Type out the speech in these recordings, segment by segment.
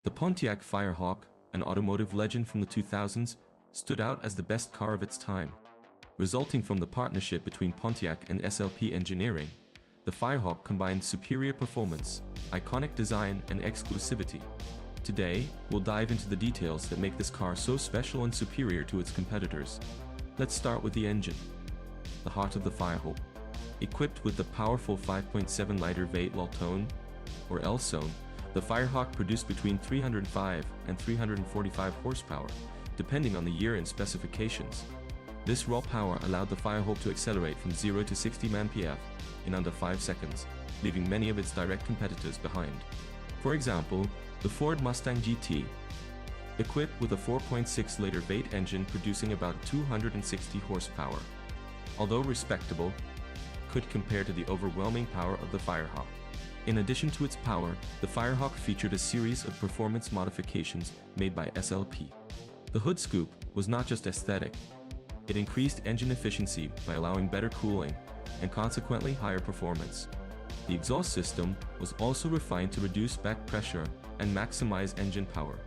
The Pontiac Firehawk, an automotive legend from the 2000s, stood out as the best car of its time. Resulting from the partnership between Pontiac and SLP Engineering, the Firehawk combined superior performance, iconic design, and exclusivity. Today, we'll dive into the details that make this car so special and superior to its competitors. Let's start with the engine. The heart of the Firehawk. Equipped with the powerful 5.7-liter V8 or L-Zone, the Firehawk produced between 305 and 345 horsepower, depending on the year and specifications. This raw power allowed the Firehawk to accelerate from 0 to 60 mph in under 5 seconds, leaving many of its direct competitors behind. For example, the Ford Mustang GT, equipped with a 4.6-liter V8 engine producing about 260 horsepower, although respectable, could compare to the overwhelming power of the Firehawk. In addition to its power, the Firehawk featured a series of performance modifications made by SLP. The hood scoop was not just aesthetic. It increased engine efficiency by allowing better cooling and consequently higher performance. The exhaust system was also refined to reduce back pressure and maximize engine power.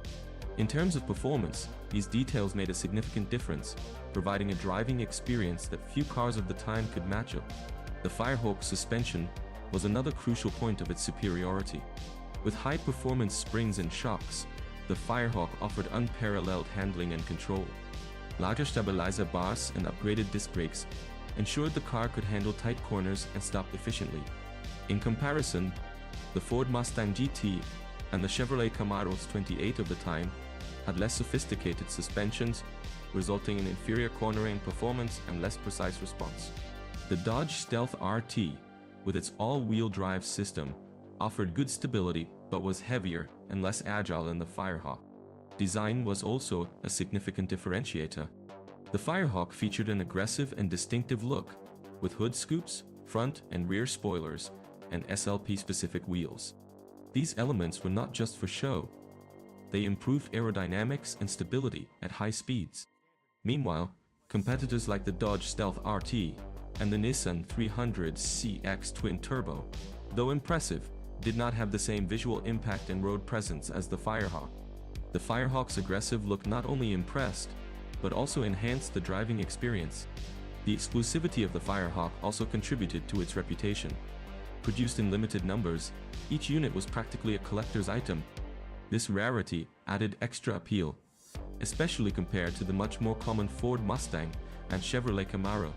In terms of performance, these details made a significant difference, providing a driving experience that few cars of the time could match up. The Firehawk's suspension was another crucial point of its superiority. With high-performance springs and shocks, the Firehawk offered unparalleled handling and control. Larger stabilizer bars and upgraded disc brakes ensured the car could handle tight corners and stop efficiently. In comparison, the Ford Mustang GT and the Chevrolet Camaros 28 of the time had less sophisticated suspensions, resulting in inferior cornering performance and less precise response. The Dodge Stealth RT, with its all-wheel drive system, offered good stability but was heavier and less agile than the Firehawk. Design was also a significant differentiator. The Firehawk featured an aggressive and distinctive look, with hood scoops, front and rear spoilers, and SLP-specific wheels. These elements were not just for show. They improved aerodynamics and stability at high speeds. Meanwhile, competitors like the Dodge Stealth RT and the Nissan 300CX twin-turbo, though impressive, did not have the same visual impact and road presence as the Firehawk. The Firehawk's aggressive look not only impressed, but also enhanced the driving experience. The exclusivity of the Firehawk also contributed to its reputation. Produced in limited numbers, each unit was practically a collector's item. This rarity added extra appeal, especially compared to the much more common Ford Mustang and Chevrolet Camaro.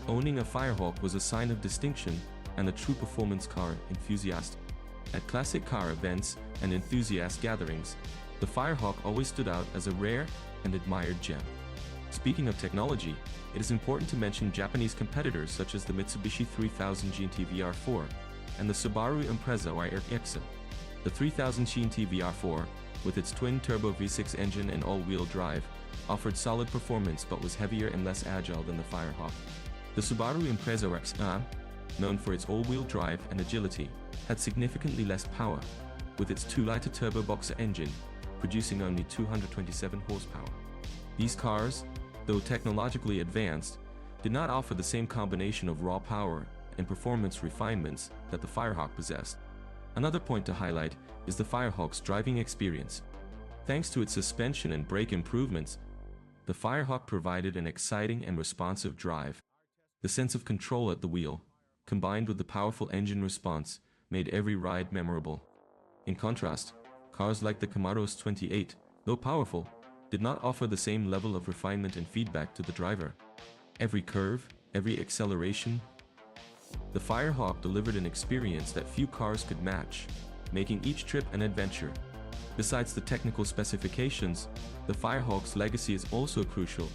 Owning a Firehawk was a sign of distinction and a true performance car enthusiast. At classic car events and enthusiast gatherings, the Firehawk always stood out as a rare and admired gem. Speaking of technology, it is important to mention Japanese competitors such as the Mitsubishi 3000 GT VR4 and the Subaru Impreza YRX. The 3000 GT VR4, with its twin-turbo V6 engine and all-wheel drive, offered solid performance but was heavier and less agile than the Firehawk. The Subaru Impreza YRX, known for its all-wheel drive and agility, had significantly less power, with its 2-liter turbo boxer engine producing only 227 horsepower. These cars, though technologically advanced, did not offer the same combination of raw power and performance refinements that the Firehawk possessed. Another point to highlight is the Firehawk's driving experience. Thanks to its suspension and brake improvements, the Firehawk provided an exciting and responsive drive. The sense of control at the wheel, combined with the powerful engine response, made every ride memorable. In contrast, cars like the Camaros 28, though powerful, did not offer the same level of refinement and feedback to the driver. Every curve, every acceleration, the Firehawk delivered an experience that few cars could match, making each trip an adventure. Besides the technical specifications, the Firehawk's legacy is also crucial.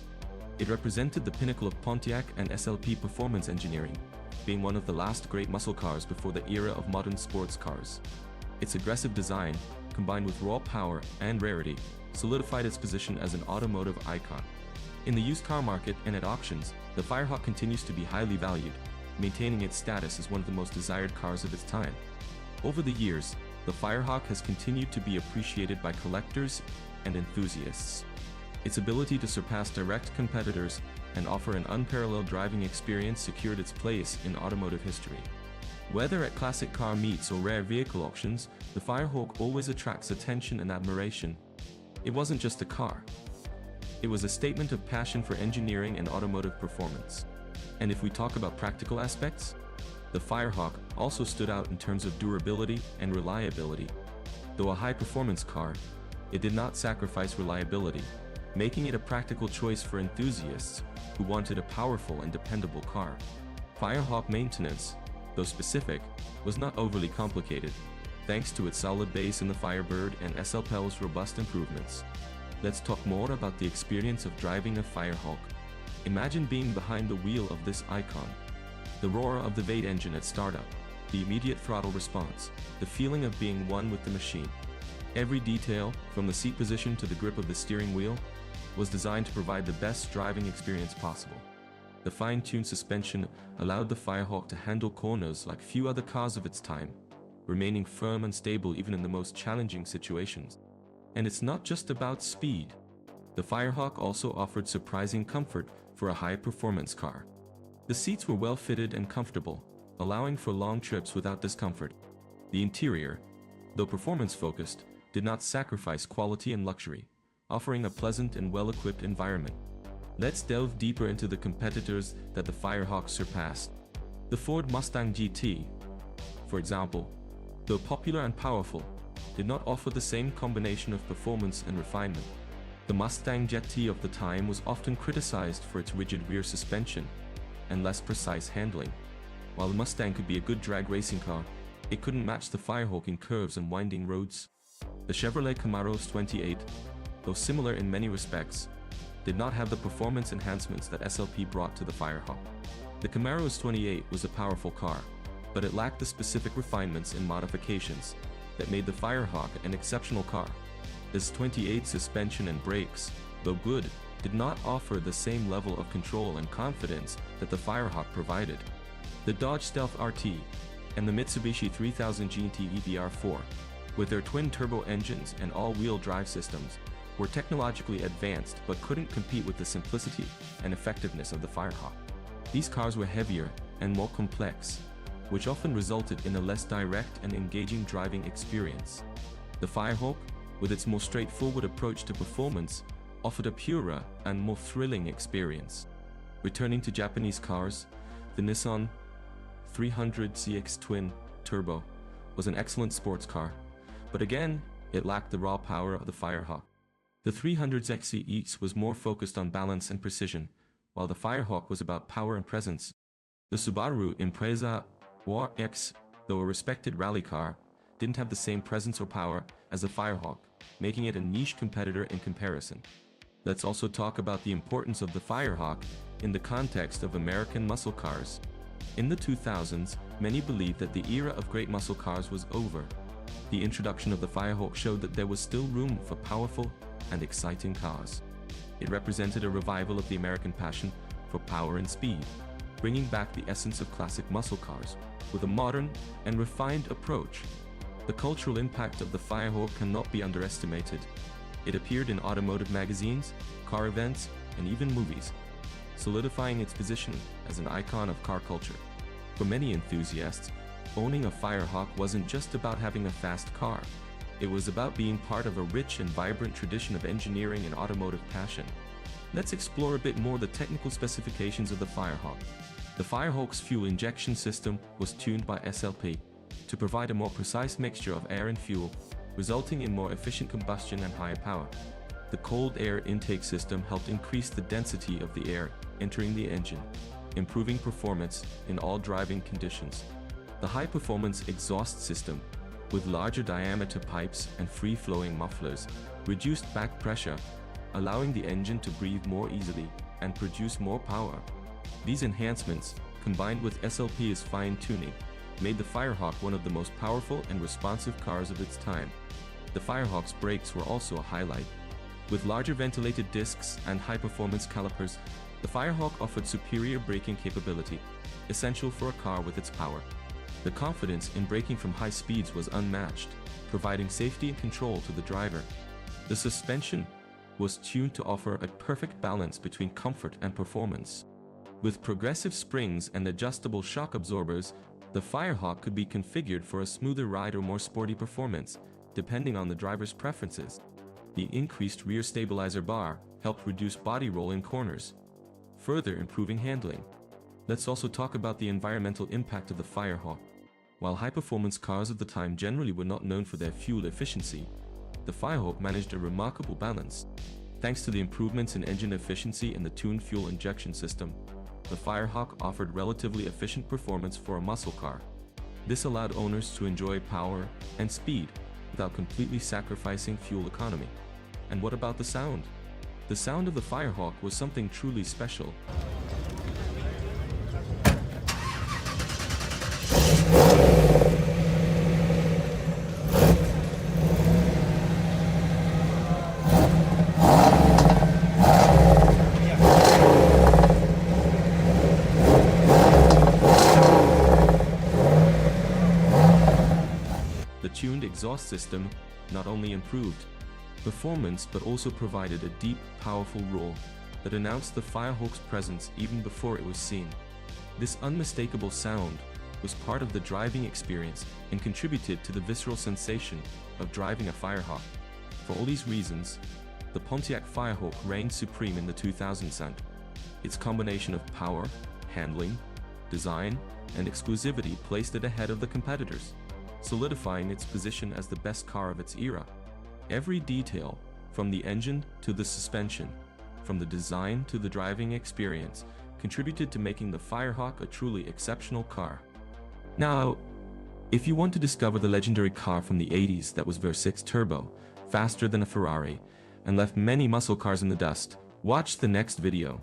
It represented the pinnacle of Pontiac and SLP performance engineering, being one of the last great muscle cars before the era of modern sports cars. Its aggressive design, combined with raw power and rarity, solidified its position as an automotive icon. In the used car market and at auctions, the Firehawk continues to be highly valued, maintaining its status as one of the most desired cars of its time. Over the years, the Firehawk has continued to be appreciated by collectors and enthusiasts. Its ability to surpass direct competitors and offer an unparalleled driving experience secured its place in automotive history. Whether at classic car meets or rare vehicle auctions, the Firehawk always attracts attention and admiration. It wasn't just a car. It was a statement of passion for engineering and automotive performance. And if we talk about practical aspects, the Firehawk also stood out in terms of durability and reliability. Though a high-performance car, it did not sacrifice reliability, making it a practical choice for enthusiasts who wanted a powerful and dependable car. Firehawk maintenance, though specific, was not overly complicated, thanks to its solid base in the Firebird and SLP's robust improvements. Let's talk more about the experience of driving a Firehawk. Imagine being behind the wheel of this icon. The roar of the V8 engine at startup, the immediate throttle response, the feeling of being one with the machine. Every detail, from the seat position to the grip of the steering wheel, was designed to provide the best driving experience possible. The fine-tuned suspension allowed the Firehawk to handle corners like few other cars of its time, remaining firm and stable even in the most challenging situations. And it's not just about speed. The Firehawk also offered surprising comfort for a high-performance car. The seats were well-fitted and comfortable, allowing for long trips without discomfort. The interior, though performance-focused, did not sacrifice quality and luxury, offering a pleasant and well-equipped environment. Let's delve deeper into the competitors that the Firehawk surpassed. The Ford Mustang GT, for example, though popular and powerful, did not offer the same combination of performance and refinement. The Mustang GT of the time was often criticized for its rigid rear suspension and less precise handling. While the Mustang could be a good drag racing car, it couldn't match the Firehawk in curves and winding roads. The Chevrolet Camaros 28, though similar in many respects, did not have the performance enhancements that SLP brought to the Firehawk. The Camaros 28 was a powerful car, but it lacked the specific refinements and modifications that made the Firehawk an exceptional car. This 28 suspension and brakes, though good, did not offer the same level of control and confidence that the Firehawk provided. The Dodge Stealth RT and the Mitsubishi 3000 GT EVR4, with their twin-turbo engines and all-wheel drive systems, were technologically advanced but couldn't compete with the simplicity and effectiveness of the Firehawk. These cars were heavier and more complex, which often resulted in a less direct and engaging driving experience. The Firehawk, with its more straightforward approach to performance, offered a purer and more thrilling experience. Returning to Japanese cars, the Nissan 300 CX Twin Turbo was an excellent sports car, but again, it lacked the raw power of the Firehawk. The 300 XCX was more focused on balance and precision, while the Firehawk was about power and presence. The Subaru Impreza WRX, though a respected rally car, didn't have the same presence or power as the Firehawk, making it a niche competitor in comparison. Let's also talk about the importance of the Firehawk in the context of American muscle cars. In the 2000s, many believed that the era of great muscle cars was over. The introduction of the Firehawk showed that there was still room for powerful and exciting cars. It represented a revival of the American passion for power and speed, bringing back the essence of classic muscle cars with a modern and refined approach. The cultural impact of the Firehawk cannot be underestimated. It appeared in automotive magazines, car events, and even movies, solidifying its position as an icon of car culture. For many enthusiasts, owning a Firehawk wasn't just about having a fast car. It was about being part of a rich and vibrant tradition of engineering and automotive passion. Let's explore a bit more the technical specifications of the Firehawk. The Firehawk's fuel injection system was tuned by SLP to provide a more precise mixture of air and fuel, resulting in more efficient combustion and higher power. The cold air intake system helped increase the density of the air entering the engine, improving performance in all driving conditions. The high-performance exhaust system, with larger diameter pipes and free-flowing mufflers, reduced back pressure, allowing the engine to breathe more easily and produce more power. These enhancements, combined with SLP's fine-tuning, made the Firehawk one of the most powerful and responsive cars of its time. The Firehawk's brakes were also a highlight. With larger ventilated discs and high-performance calipers, the Firehawk offered superior braking capability, essential for a car with its power. The confidence in braking from high speeds was unmatched, providing safety and control to the driver. The suspension was tuned to offer a perfect balance between comfort and performance. With progressive springs and adjustable shock absorbers, The Firehawk could be configured for a smoother ride or more sporty performance, depending on the driver's preferences. The increased rear stabilizer bar helped reduce body roll in corners, further improving handling. Let's also talk about the environmental impact of the Firehawk. While high-performance cars of the time generally were not known for their fuel efficiency, the Firehawk managed a remarkable balance. Thanks to the improvements in engine efficiency and the tuned fuel injection system, the Firehawk offered relatively efficient performance for a muscle car. This allowed owners to enjoy power and speed without completely sacrificing fuel economy. And what about the sound? The sound of the Firehawk was something truly special. The tuned exhaust system not only improved performance but also provided a deep, powerful roar that announced the Firehawk's presence even before it was seen. This unmistakable sound was part of the driving experience and contributed to the visceral sensation of driving a Firehawk. For all these reasons, the Pontiac Firehawk reigned supreme in the 2000s. Its combination of power, handling, design, and exclusivity placed it ahead of the competitors, solidifying its position as the best car of its era. Every detail, from the engine to the suspension, from the design to the driving experience, contributed to making the Firehawk a truly exceptional car. Now, if you want to discover the legendary car from the 80s that was V6 turbo, faster than a Ferrari, and left many muscle cars in the dust, watch the next video.